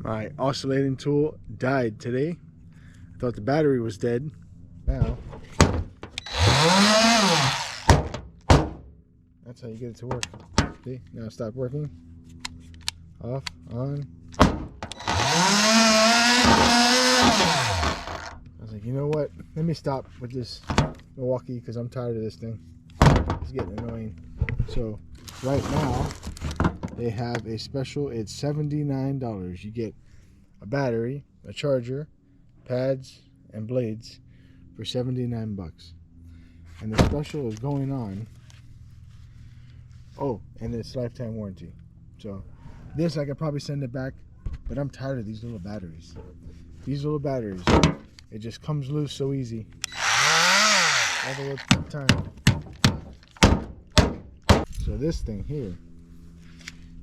My oscillating tool died today. I thought the battery was dead. Now, that's how you get it to work. See, now it stopped working. Off, on. I was like, you know what? Let me stop with this Milwaukee because I'm tired of this thing. It's getting annoying. So right now they have a special. It's $79. You get a battery, a charger, pads, and blades for 79 bucks. And the special is going on. Oh, and it's lifetime warranty. So this I could probably send it back, but I'm tired of these little batteries. These little batteries, it just comes loose so easy. All the way to the time. So this thing here,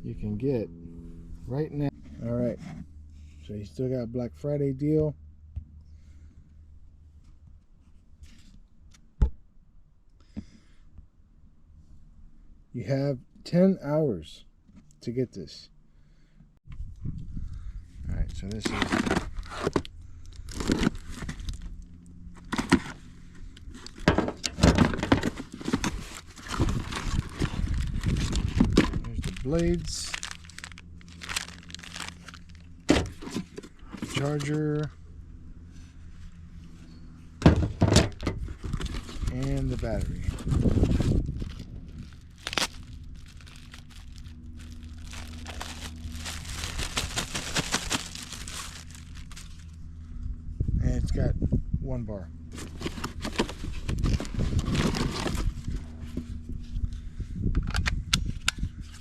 you can get right now. All right. So you still got Black Friday deal. You have 10 hours to get this. All right, so this is there's the blades, charger, and the battery. And it's got one bar.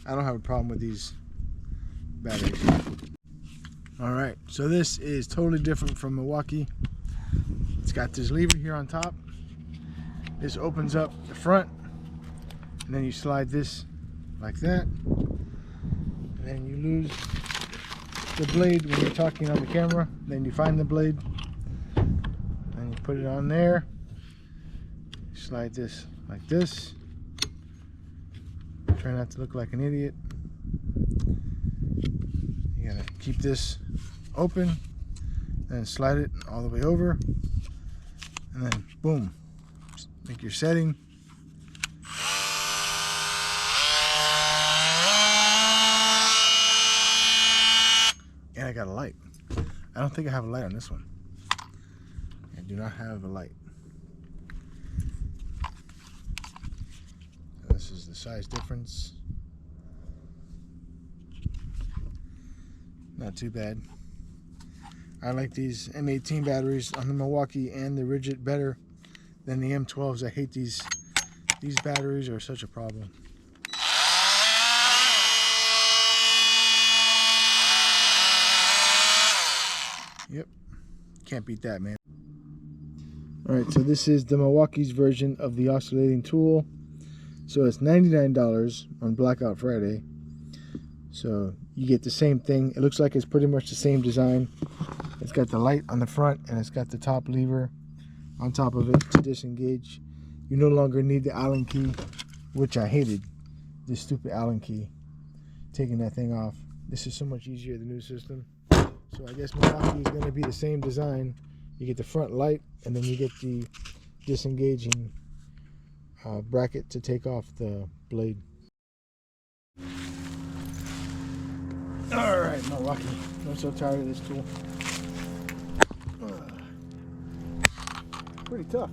I don't have a problem with these batteries. Alright, so this is totally different from Milwaukee. It's got this lever here on top. This opens up the front, and then you slide this like that. And then you lose the blade when you're talking on the camera. Then you find the blade, and you put it on there. Slide this like this. Try not to look like an idiot. You gotta keep this open, then slide it all the way over, and then boom, make your setting. And I got a light. I don't think I have a light on this one. I do not have a light. This is the size difference. Not too bad. I like these M18 batteries on the Milwaukee and the Ridgid better than the M12s. I hate these. These batteries are such a problem. Yep, can't beat that, man. Alright, so this is the Milwaukee's version of the oscillating tool. So it's $99 on Blackout Friday. So you get the same thing. It looks like it's pretty much the same design. It's got the light on the front, and it's got the top lever on top of it to disengage. You no longer need the Allen key, which I hated. This stupid Allen key. Taking that thing off. This is so much easier, the new system. So I guess Milwaukee is going to be the same design. You get the front light, and then you get the disengaging bracket to take off the blade. Alright, Milwaukee. I'm so tired of this tool. Pretty tough.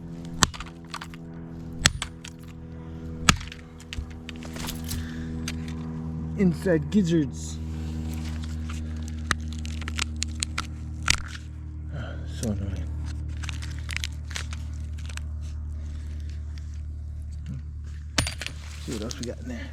Inside gizzards. So annoying. See what else we got in there.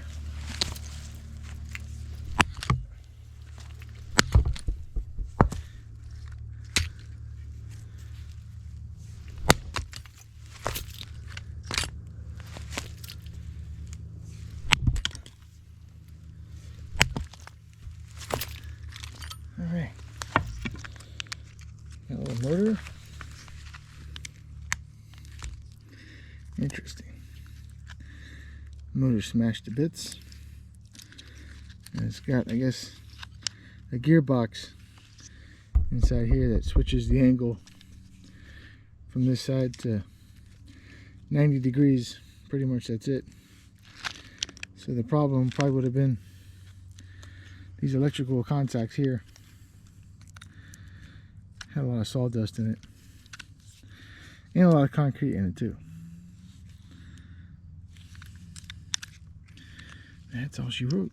All right. Got a little motor. Interesting. Motor smashed to bits. And it's got, I guess, a gearbox inside here that switches the angle from this side to 90 degrees. Pretty much that's it. So the problem probably would have been these electrical contacts here. Had a lot of sawdust in it. And a lot of concrete in it too. That's all she wrote.